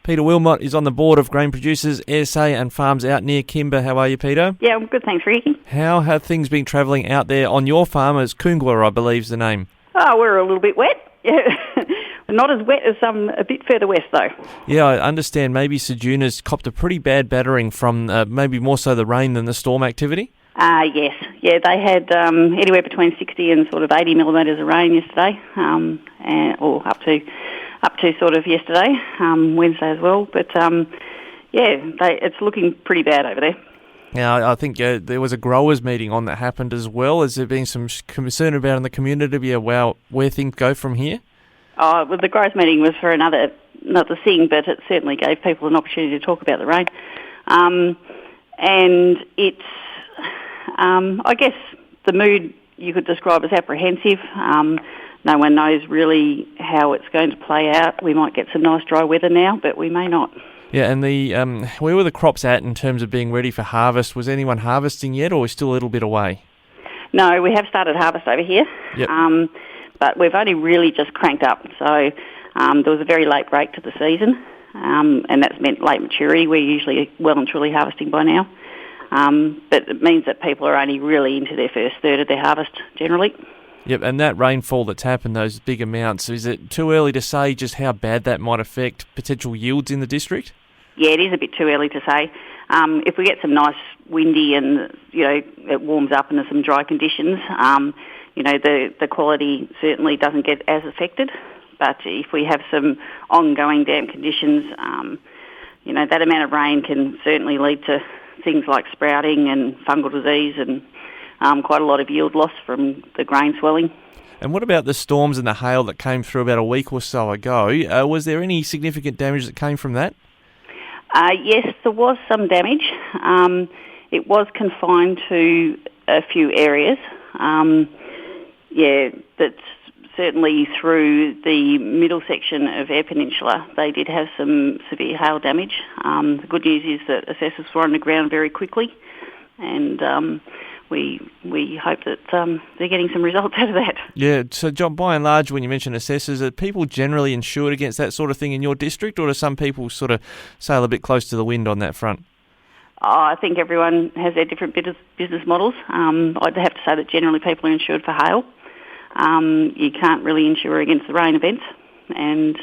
Peta Wilmott is on the board of Grain Producers SA and farms out near Kimba. How are you, Peter? Yeah, I'm good, thanks, Ricky. How have things been travelling out there on your farm? As Koongwa, I believe, is the name. Oh, we're a little bit wet. Yeah. Not as wet as a bit further west, though. Yeah, I understand maybe Seduna's copped a pretty bad battering from maybe more so the rain than the storm activity? Yes. Yeah, they had anywhere between 60 and sort of 80 millimetres of rain yesterday, or up to sort of yesterday, Wednesday as well. But, it's looking pretty bad over there. Yeah, I think there was a growers meeting on that happened as well. Has there been some concern about in the community about where things go from here? Oh, well, the growers meeting was for another thing, but it certainly gave people an opportunity to talk about the rain. And it's, I guess, the mood you could describe as apprehensive. No one knows really how it's going to play out. We might get some nice dry weather now, but we may not. Yeah, and where were the crops at in terms of being ready for harvest? Was anyone harvesting yet, or are we still a little bit away? No, we have started harvest over here, yep. But we've only really just cranked up. So there was a very late break to the season, and that's meant late maturity. We're usually well and truly harvesting by now. But it means that people are only really into their first third of their harvest generally. Yep, and that rainfall that's happened, those big amounts, is it too early to say just how bad that might affect potential yields in the district? Yeah, it is a bit too early to say. If we get some nice windy and, it warms up and there's some dry conditions, the quality certainly doesn't get as affected. But if we have some ongoing damp conditions, that amount of rain can certainly lead to things like sprouting and fungal disease and quite a lot of yield loss from the grain swelling. And what about the storms and the hail that came through about a week or so ago? Was there any significant damage that came from that? Yes, there was some damage. It was confined to a few areas. That's certainly through the middle section of Eyre Peninsula. They did have some severe hail damage. The good news is that assessors were on the ground very quickly, and we hope that they're getting some results out of that. Yeah, so John, by and large, when you mention assessors, are people generally insured against that sort of thing in your district, or do some people sort of sail a bit close to the wind on that front? I think everyone has their different business models. I'd have to say that generally people are insured for hail. You can't really insure against the rain events, and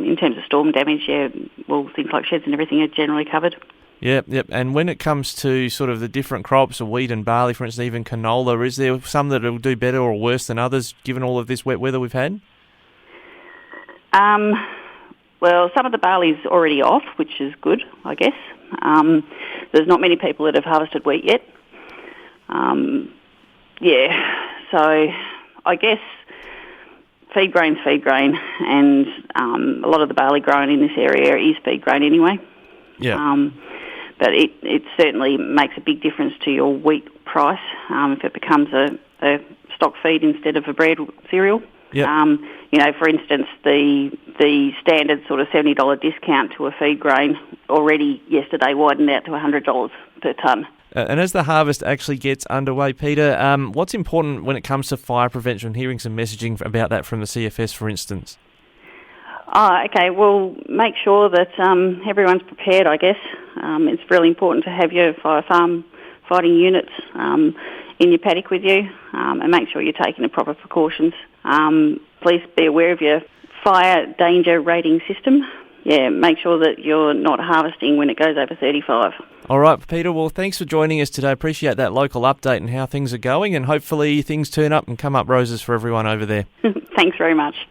in terms of storm damage, things like sheds and everything are generally covered. Yep. And when it comes to sort of the different crops, wheat and barley, for instance, even canola, is there some that will do better or worse than others, given all of this wet weather we've had? Well, some of the barley's already off, which is good, I guess. There's not many people that have harvested wheat yet. So I guess feed grain, and a lot of the barley grown in this area is feed grain anyway. Yeah. But it certainly makes a big difference to your wheat price if it becomes a stock feed instead of a bread cereal. Yep. For instance, the standard sort of $70 discount to a feed grain already yesterday widened out to $100 per tonne. And as the harvest actually gets underway, Peter, what's important when it comes to fire prevention? Hearing some messaging about that from the CFS, for instance. Okay. Well, make sure that everyone's prepared, I guess. It's really important to have your fire farm fighting units in your paddock with you, and make sure you're taking the proper precautions. Please be aware of your fire danger rating system. Yeah, make sure that you're not harvesting when it goes over 35. All right, Peter, well, thanks for joining us today. Appreciate that local update and how things are going, and hopefully things turn up and come up roses for everyone over there. Thanks very much.